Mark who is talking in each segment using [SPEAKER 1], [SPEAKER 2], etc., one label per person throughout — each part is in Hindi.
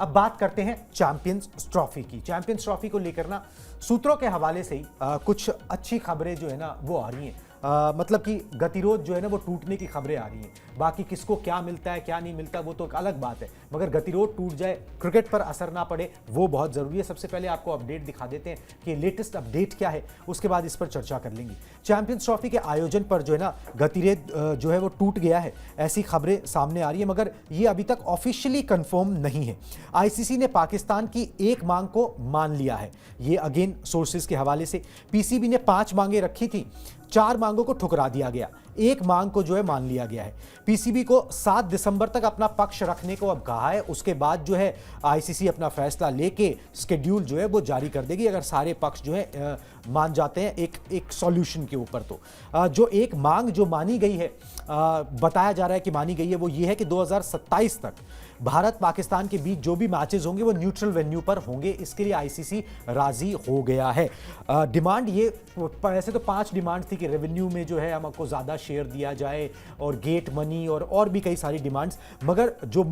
[SPEAKER 1] अब बात करते हैं चैंपियंस ट्रॉफी की। चैंपियंस ट्रॉफी को लेकर ना सूत्रों के हवाले से ही कुछ अच्छी खबरें जो है ना वो आ रही हैं। मतलब कि गतिरोध जो है ना वो टूटने की खबरें आ रही हैं। बाकी किसको क्या मिलता है क्या नहीं मिलता वो तो एक अलग बात है, मगर गतिरोध टूट जाए, क्रिकेट पर असर ना पड़े, वो बहुत ज़रूरी है। सबसे पहले आपको अपडेट दिखा देते हैं कि लेटेस्ट अपडेट क्या है, उसके बाद इस पर चर्चा कर लेंगे। चैंपियंस ट्रॉफी के आयोजन पर जो है ना गतिरोध जो है वो टूट गया है, ऐसी खबरें सामने आ रही है, मगर ये अभी तक ऑफिशियली कंफर्म नहीं है। आईसीसी ने पाकिस्तान की एक मांग को मान लिया है, ये अगेन सोर्सेज के हवाले से। पीसीबी ने 5 मांगे रखी थी, 4 मांगों को ठुकरा दिया गया, एक मांग को जो है मान लिया गया है। पीसीबी को 7 दिसंबर तक अपना पक्ष रखने को अब कहा है, उसके बाद जो है आईसीसी अपना फैसला लेके शेड्यूल जो है वो जारी कर देगी, अगर सारे पक्ष जो है मान जाते हैं एक सॉल्यूशन के ऊपर। तो जो एक मांग जो मानी गई है, बताया जा रहा है कि मानी गई है, वो ये है कि 2027 तक भारत पाकिस्तान के बीच जो भी मैचेस होंगे वो न्यूट्रल वेन्यू पर होंगे। इसके लिए आईसीसी राजी हो गया है। डिमांड ये वैसे तो 5 डिमांड थी कि रेवेन्यू में जो है हमको ज़्यादा शेयर दिया जाए और गेट मनी और भी कई सारी डिमांड्स, मगर जो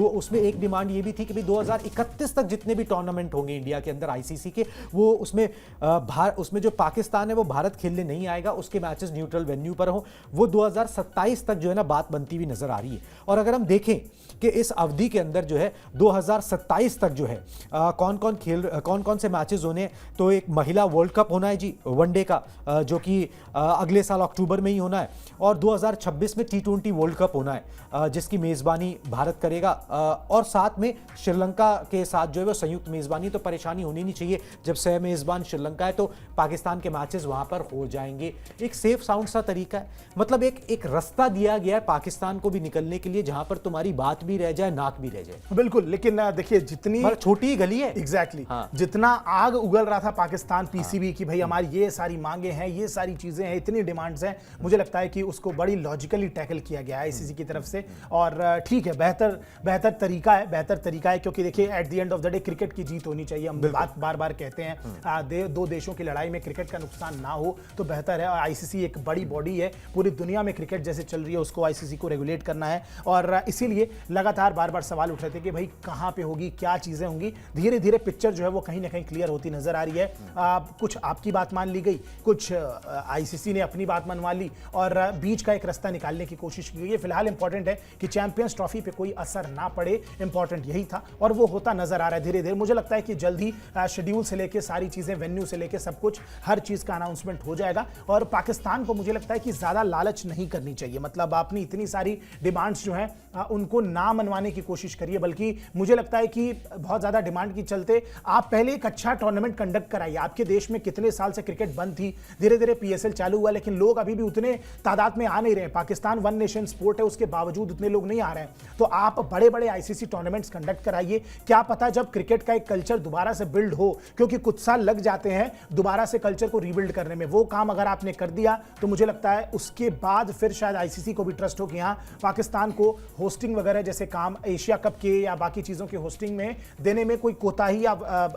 [SPEAKER 1] उसमें एक डिमांड ये भी थी कि भाई 2031 तक जितने भी टूर्नामेंट होंगे इंडिया के अंदर आईसीसी के, वो उसमें जो पाकिस्तान है वो भारत खेलने नहीं आएगा, उसके मैचेस न्यूट्रल वेन्यू पर हो। वो 2027 तक जो है ना बात बनती हुई नजर आ रही है। और अगर हम देखें कि इस अवधि के अंदर जो है 2027 तक जो है कौन कौन से मैचेस होने, तो एक महिला वर्ल्ड कप होना है जी, वनडे का, जो कि अगले साल अक्टूबर में ही होना है, और 2026 में T20 वर्ल्ड कप होना है, जिसकी मेज़बानी भारत करेगा, और साथ में श्रीलंका के साथ जो है वो संयुक्त मेज़बानी। तो परेशानी होनी नहीं चाहिए, जब सह मेज़बान श्रीलंका है तो पाकिस्तान के मैचेस वहां पर हो जाएंगे। एक सेफ साउंड सा तरीका है, मतलब एक रास्ता दिया गया है पाकिस्तान को भी निकलने के लिए, जहां पर तुम्हारी बात भी रह जाए, नाक भी रह जाए।
[SPEAKER 2] बिल्कुल, लेकिन देखिए जितनी
[SPEAKER 1] छोटी गली है
[SPEAKER 2] एग्जैक्टली
[SPEAKER 1] हाँ।
[SPEAKER 2] जितना आग उगल रहा था पाकिस्तान पीसीबी की भाई हमारी ये सारी मांगे हैं, ये सारी चीजें हैं, इतनी डिमांड्स हैं, मुझे लगता है कि उसको बड़ी लॉजिकली टैकल किया गया है आईसीसी की तरफ से। और ठीक है, बेहतर तरीका है, क्योंकि देखिए at the end of the day cricket की जीत होनी चाहिए। हम बात बार बार कहते हैं, दो देशों की लड़ाई में क्रिकेट का नुकसान ना हो तो बेहतर है। और आईसीसी एक बड़ी बॉडी है, पूरी दुनिया में क्रिकेट जैसे चल रही है उसको आईसीसी को रेगुलेट करना है। और इसीलिए लगातार बार बार सवाल उठ रहे थे कि भाई कहां पे होगी, क्या चीजें होंगी। धीरे धीरे पिक्चर जो है वो कहीं ना कहीं क्लियर होती नजर आ रही है। कुछ आपकी बात मान ली गई, कुछ आईसीसी ने अपनी बात मनवा ली, और बीच का एक रास्ता निकालने की कोशिश की गई है। फिलहाल इंपॉर्टेंट है कि चैंपियंस ट्रॉफी पे कोई असर ना पड़े, इंपॉर्टेंट यही था, और वो होता नजर आ रहा है धीरे धीरे। मुझे लगता है कि जल्द ही शेड्यूल से लेके सारी चीजें, वेन्यू से लेके सब कुछ, हर चीज का अनाउंसमेंट हो जाएगा। और पाकिस्तान को मुझे लगता है कि ज्यादा लालच नहीं करनी चाहिए, मतलब आपने इतनी सारी डिमांड्स जो है उनको ना मनवाने की कोशिश करिए, बल्कि मुझे लगता है कि बहुत ज्यादा डिमांड के चलते आप पहले एक अच्छा टूर्नामेंट कंडक्ट कराइए। आपके देश में कितने साल से क्रिकेट बंद थी, धीरे धीरे पीएसएल चालू हुआ, लेकिन लोग अभी भी उतने तादाद में आ नहीं रहे। पाकिस्तान वन नेशन स्पोर्ट है, उसके बावजूद उतने लोग नहीं आ रहे हैं। तो आप बड़े बड़े आईसीसी टूर्नामेंट्स कंडक्ट कराइए। क्या पता जब क्रिकेट का एक कल्चर दोबारा से बिल्ड हो, क्योंकि कुछ साल लग जाते हैं दोबारा से कल्चर को रीबिल्ड करने में, वो काम अगर आपने कर दिया तो मुझे लगता है उसके बाद फिर शायद आईसीसी को भी ट्रस्ट हो कि हाँ, पाकिस्तान को होस्टिंग वगैरह जैसे काम एशिया कप के या बाकी चीजों के होस्टिंग में देने में कोई कोताही या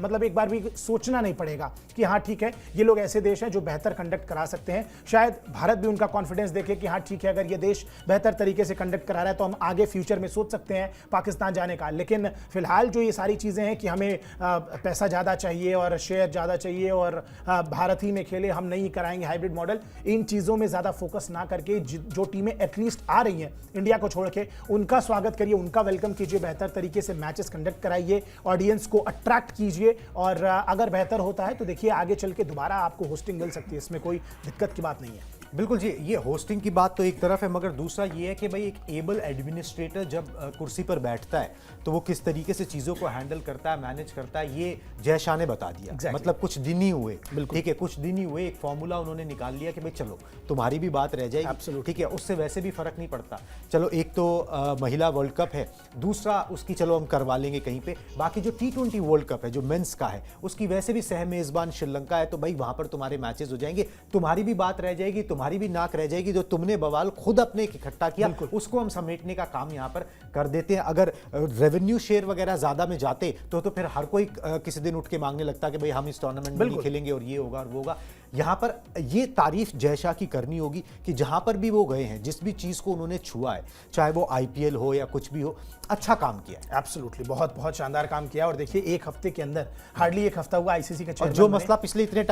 [SPEAKER 2] मतलब एक बार भी सोचना नहीं पड़ेगा कि हाँ ठीक है, ये लोग ऐसे देश हैं जो बेहतर कंडक्ट करा सकते हैं। शायद भारत भी उनका कॉन्फिडेंस देखे कि हाँ ठीक है, अगर ये देश बेहतर तरीके से कंडक्ट करा रहा है तो हम आगे फ्यूचर में सोच सकते हैं पाकिस्तान जाने का। लेकिन फिलहाल जो ये सारी चीजें हैं कि हमें पैसा ज्यादा चाहिए और शेयर ज्यादा चाहिए और भारत ही में खेले, हम नहीं कराएंगे हाइब्रिड मॉडल, इन चीजों में ज्यादा फोकस ना करके जो टीमें एटलीस्ट आ रही हैं इंडिया को छोड़ के, उनका स्वागत करिए, उनका वेलकम कीजिए, बेहतर तरीके से मैचेस कंडक्ट कराइए, ऑडियंस को अट्रैक्ट कीजिए। और अगर बेहतर होता है तो देखिए आगे चल के दोबारा आपको होस्टिंग मिल सकती है, इसमें कोई दिक्कत की बात नहीं है।
[SPEAKER 1] बिल्कुल जी, ये होस्टिंग की बात तो एक तरफ है, मगर दूसरा ये है कि भाई एक एबल एडमिनिस्ट्रेटर जब कुर्सी पर बैठता है तो वो किस तरीके से चीज़ों को हैंडल करता है, मैनेज करता है, ये जय शाह ने बता दिया।
[SPEAKER 2] exactly.
[SPEAKER 1] मतलब कुछ दिन ही हुए, ठीक है, कुछ दिन ही हुए, एक फॉर्मूला उन्होंने निकाल लिया कि भाई चलो तुम्हारी भी बात रह जाएगी, ठीक है, उससे वैसे भी फर्क नहीं पड़ता। चलो एक तो महिला वर्ल्ड कप है, दूसरा उसकी चलो हम करवा लेंगे कहीं पे, बाकी जो T20 वर्ल्ड कप है जो मेंस का है, उसकी वैसे भी सह मेजबान श्रीलंका है, तो भाई वहां पर तुम्हारे मैचेस हो जाएंगे, तुम्हारी भी बात रह जाएगी, तुम्हारी भी नाक रह जाएगी, जो तुमने बवाल खुद अपने इकट्ठा किया उसको हम समेटने का काम यहाँ पर कर देते हैं। अगर रेवेन्यू शेयर वगैरह ज्यादा में जाते तो फिर हर कोई किसी दिन उठ के मांगने लगता कि भाई हम इस टूर्नामेंट में नहीं खेलेंगे और ये होगा और वो होगा। यहाँ पर ये तारीफ जय शाह की करनी होगी कि जहाँ पर भी वो गए हैं, जिस भी चीज़ को उन्होंने छुआ है, चाहे वो आईपीएल हो या कुछ भी हो, अच्छा काम किया है।
[SPEAKER 2] एब्सोल्युटली, बहुत बहुत शानदार काम किया। और देखिए एक हफ्ते के अंदर, हार्डली एक हफ्ता हुआ आईसीसी का
[SPEAKER 1] और
[SPEAKER 2] चेयरमैन
[SPEAKER 1] जो
[SPEAKER 2] बने।
[SPEAKER 1] मसला पिछले इतने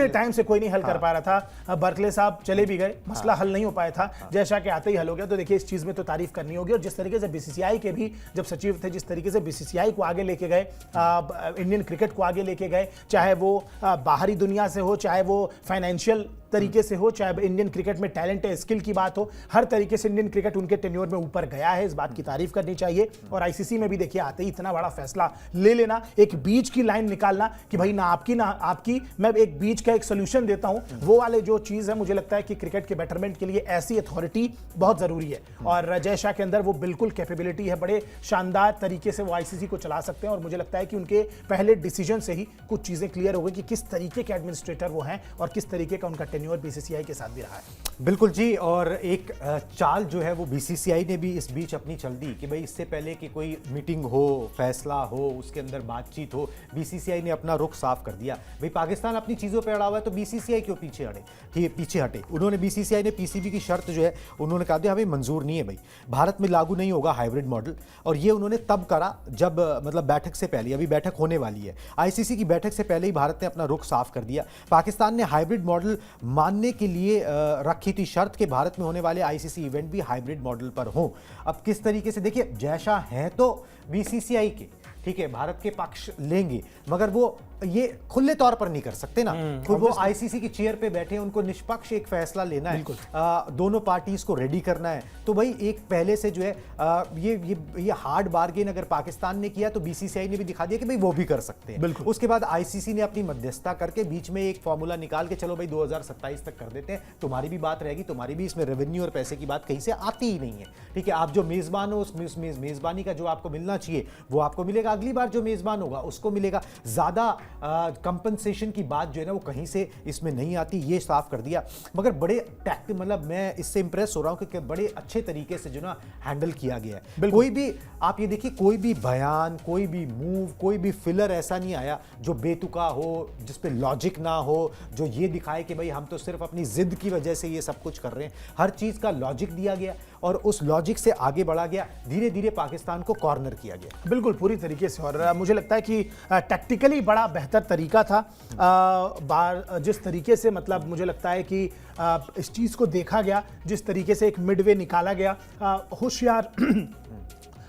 [SPEAKER 1] टाइम से
[SPEAKER 2] कोई नहीं हल कर पा रहा था, बर्कले साहब चले भी गए, मसला हल नहीं हो पाया था, जय शाह के आते ही हल हो गया। तो देखिए इस चीज में तो तारीफ करनी होगी। और जिस तरीके से बीसीसीआई के भी जब सचिव थे, जिस तरीके से बीसीसीआई को आगे लेके गए, इंडियन क्रिकेट को आगे लेके गए, चाहे वो बाहरी दुनिया से हो, चाहे वो फाइनेंशियल तरीके से हो, चाहे इंडियन क्रिकेट में टैलेंट है, स्किल की बात हो, हर तरीके से इंडियन क्रिकेट उनके टेन्योर में ऊपर गया है, इस बात की तारीफ करनी चाहिए। और आईसीसी में भी देखिए आते ही इतना बड़ा फैसला ले लेना, एक बीच की लाइन निकालना कि भाई ना आपकी, मैं एक बीच का एक सोल्यूशन देता हूं, वो वाले जो चीज है, मुझे लगता है कि क्रिकेट के बेटरमेंट के लिए ऐसी अथॉरिटी बहुत जरूरी है। और जय शाह के अंदर वो बिल्कुल कैपेबिलिटी है, बड़े शानदार तरीके से वो आईसीसी को चला सकते हैं। और मुझे लगता है कि उनके पहले डिसीजन से ही कुछ चीजें क्लियर हो गई कि किस तरीके के एडमिनिस्ट्रेटर वो हैं और किस तरीके का उनका टेन्योर बीसीसीआई के साथ भी रहा है।
[SPEAKER 1] बिल्कुल जी। और एक चाल जो है वो बीसीसीआई ने भी इस बीच अपनी चल दी कि भाई इससे पहले कि कोई मीटिंग हो, फैसला हो, उसके अंदर बातचीत हो, बीसीसीआई ने अपना रुख साफ कर दिया। भाई पाकिस्तान अपनी चीज़ों पे अड़ा हुआ है तो बीसीसीआई क्यों पीछे हटे। उन्होंने बीसीसीआई ने पीसीबी की शर्त जो है उन्होंने कहा दिया हमें मंजूर नहीं है भाई, भारत में लागू नहीं होगा हाइब्रिड मॉडल। और ये उन्होंने तब करा जब मतलब बैठक से पहले, अभी बैठक होने वाली है, आईसीसी की बैठक से पहले ही भारत ने अपना रुख साफ कर दिया। पाकिस्तान ने हाइब्रिड मॉडल मानने के लिए रखी थी शर्त कि भारत में होने वाले आईसीसी इवेंट भी हाइब्रिड मॉडल पर हों। अब किस तरीके से, देखिए जय शाह हैं तो बीसीसीआई के, ठीक है, भारत के पक्ष लेंगे, मगर वो ये खुले तौर पर नहीं कर सकते ना। खुद वो आईसीसी की चेयर पे बैठे हैं, उनको निष्पक्ष एक फैसला लेना है, दोनों पार्टीज को रेडी करना है। तो भाई एक पहले से जो है ये हार्ड बार्गेन अगर पाकिस्तान ने किया तो बीसीसीआई ने भी दिखा दिया कि भाई वो भी कर सकते हैं। उसके बाद आईसीसी ने अपनी मध्यस्थता करके बीच में एक फॉर्मूला निकाल के चलो भाई 2027 तक कर देते हैं, तुम्हारी भी बात रहेगी, तुम्हारी भी इसमें रेवेन्यू और पैसे की बात कहीं से आती ही नहीं है, ठीक है। आप जो मेजबान हो उस मेजबानी का जो आपको मिलना चाहिए वो आपको मिलेगा, अगली बार जो मेजबान होगा उसको मिलेगा। ज्यादा कंपनसेशन की बात जो है ना वो कहीं से इसमें नहीं आती, ये साफ कर दिया। मगर बड़े मतलब मैं इससे इंप्रेस हो रहा हूं कि बड़े अच्छे तरीके से जो ना हैंडल किया गया है। कोई भी आप ये देखिए, कोई भी बयान, कोई भी मूव, कोई भी फिलर ऐसा नहीं आया जो बेतुका हो, जिस पे लॉजिक ना हो, जो ये दिखाए कि भाई हम तो सिर्फ अपनी जिद की वजह से ये सब कुछ कर रहे हैं। हर चीज का लॉजिक दिया गया और उस लॉजिक से आगे बढ़ा गया, धीरे धीरे पाकिस्तान को कॉर्नर किया गया।
[SPEAKER 2] बिल्कुल पूरी तरीके से। और मुझे लगता है कि टैक्टिकली बड़ा बेहतर तरीका था, जिस तरीके से, मतलब मुझे लगता है कि इस चीज़ को देखा गया, जिस तरीके से एक मिडवे निकाला गया, होशियार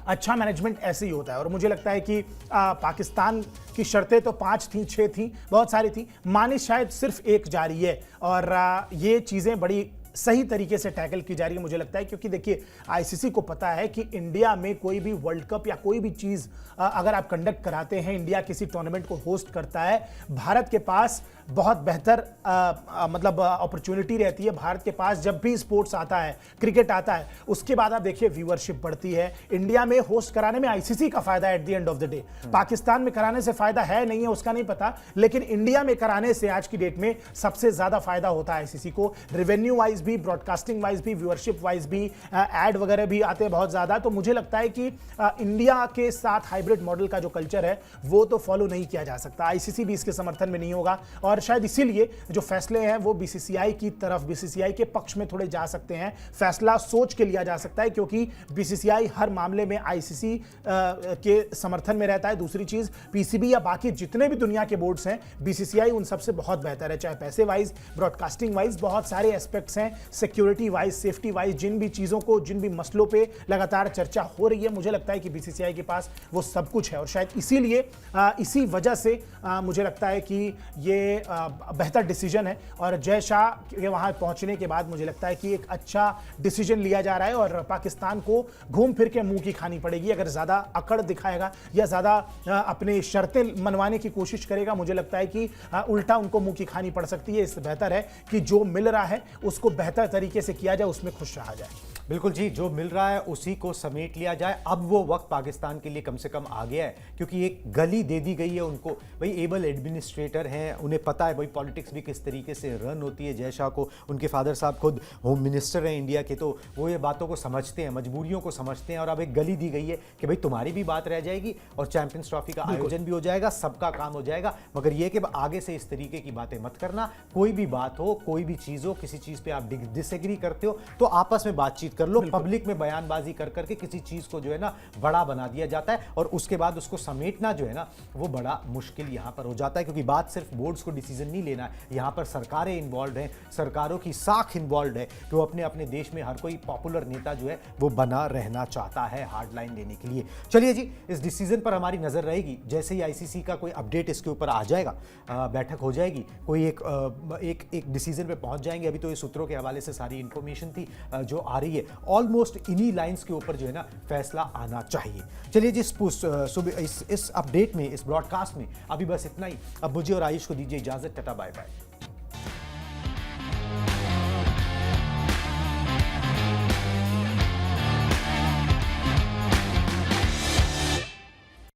[SPEAKER 2] अच्छा मैनेजमेंट ऐसे ही होता है। और मुझे लगता है कि पाकिस्तान की शर्तें तो 5 थी, 6 थी, बहुत सारी थी, मानी शायद सिर्फ एक जारी है। और ये चीज़ें बड़ी सही तरीके से टैकल की जा रही है मुझे लगता है, क्योंकि देखिए आईसीसी को पता है कि इंडिया में कोई भी वर्ल्ड कप या कोई भी चीज़ अगर आप कंडक्ट कराते हैं, इंडिया किसी टूर्नामेंट को होस्ट करता है, भारत के पास बहुत बेहतर मतलब अपॉर्चुनिटी रहती है। भारत के पास जब भी स्पोर्ट्स आता है, क्रिकेट आता है, उसके बाद आप देखिए व्यूअरशिप बढ़ती है। इंडिया में होस्ट कराने में आईसीसी का फायदा है at the end of the day. Pakistan में कराने से फायदा है नहीं है उसका नहीं पता, लेकिन इंडिया में कराने से आज की डेट में सबसे ज्यादा फायदा होता है आईसीसी को, रेवेन्यू वाइज भी, ब्रॉडकास्टिंग वाइज भी, व्यूअरशिप वाइज भी, एड वगैरह भी आते हैं बहुत ज्यादा। तो मुझे लगता है कि इंडिया के साथ हाइब्रिड मॉडल का जो कल्चर है वो तो फॉलो नहीं किया जा सकता, आईसीसी भी इसके समर्थन में नहीं होगा। और शायद इसीलिए जो फैसले हैं वो बीसीसीआई की तरफ, बीसीसीआई के पक्ष में थोड़े जा सकते हैं, फैसला सोच के लिया जा सकता है, क्योंकि बीसीसीआई हर मामले में आईसीसी के समर्थन में रहता है। दूसरी चीज, पीसीबी या बाकी जितने भी दुनिया के बोर्ड्स हैं, बीसीसीआई उन सबसे बहुत बेहतर है, चाहे पैसे वाइज, ब्रॉडकास्टिंग वाइज, बहुत सारे एस्पेक्ट्स हैं, सिक्योरिटी वाइज, सेफ्टी वाइज, जिन भी चीजों को, जिन भी मसलों पे लगातार चर्चा हो रही है, मुझे लगता है कि बीसीसीआई के पास वो सब कुछ है। और शायद इसीलिए इसी वजह से मुझे लगता है कि ये बेहतर डिसीजन है। और जय शाह के वहां पहुंचने के बाद मुझे लगता है कि एक अच्छा डिसीजन लिया जा रहा है और पाकिस्तान को घूम फिर के मुंह की खानी पड़ेगी अगर ज्यादा अकड़ दिखाएगा या ज्यादा अपनी शर्तें मनवाने की कोशिश करेगा। मुझे लगता है कि उल्टा उनको मुंह की खानी पड़ सकती है। इससे बेहतर है कि जो मिल रहा है उसको बेहतर तरीके से किया जाए, उसमें खुश रहा जाए।
[SPEAKER 1] बिल्कुल जी, जो मिल रहा है उसी को समेट लिया जाए। अब वो वक्त पाकिस्तान के लिए कम से कम आ गया है, क्योंकि एक गली दे दी गई है उनको। भाई एबल एडमिनिस्ट्रेटर हैं, उन्हें पता है भाई पॉलिटिक्स भी किस तरीके से रन होती है। जय शाह को, उनके फादर साहब खुद होम मिनिस्टर हैं इंडिया के, तो वो ये बातों को समझते हैं, मजबूरियों को समझते हैं। और अब एक गली दी गई है कि भाई तुम्हारी भी बात रह जाएगी और चैंपियंस ट्रॉफी का आयोजन भी हो जाएगा, सबका काम हो जाएगा। मगर ये कि आगे से इस तरीके की बातें मत करना। कोई भी बात हो, कोई भी चीज़ हो, किसी चीज़ पे आप डिसएग्री करते हो तो आपस में बातचीत कर लो। पब्लिक में बयानबाजी कर करके किसी चीज को जो है ना बड़ा बना दिया जाता है, और उसके बाद उसको समेटना जो है ना वो बड़ा मुश्किल यहां पर हो जाता है। क्योंकि बात सिर्फ बोर्ड्स को डिसीजन नहीं लेना है, यहां पर सरकारें इन्वॉल्व हैं, सरकारों की साख इन्वॉल्व है कि वो अपने अपने देश में हर कोई पॉपुलर नेता जो है वो बना रहना चाहता है हार्ड लाइन लेने के लिए। चलिए जी, इस डिसीजन पर हमारी नजर रहेगी। जैसे ही आईसीसी का कोई अपडेट इसके ऊपर आ जाएगा, बैठक हो जाएगी, कोई एक डिसीजन पे पहुंच जाएंगे। अभी तो ये सूत्रों के हवाले से सारी इंफॉर्मेशन थी जो आ रही है। ऑलमोस्ट इन्हीं लाइंस के ऊपर जो है ना फैसला आना चाहिए। चलिए जी, सुबह इस अपडेट में, इस ब्रॉडकास्ट में अभी बस इतना ही। अब मुझे और आयुष को दीजिए इजाजत। Tata bye bye.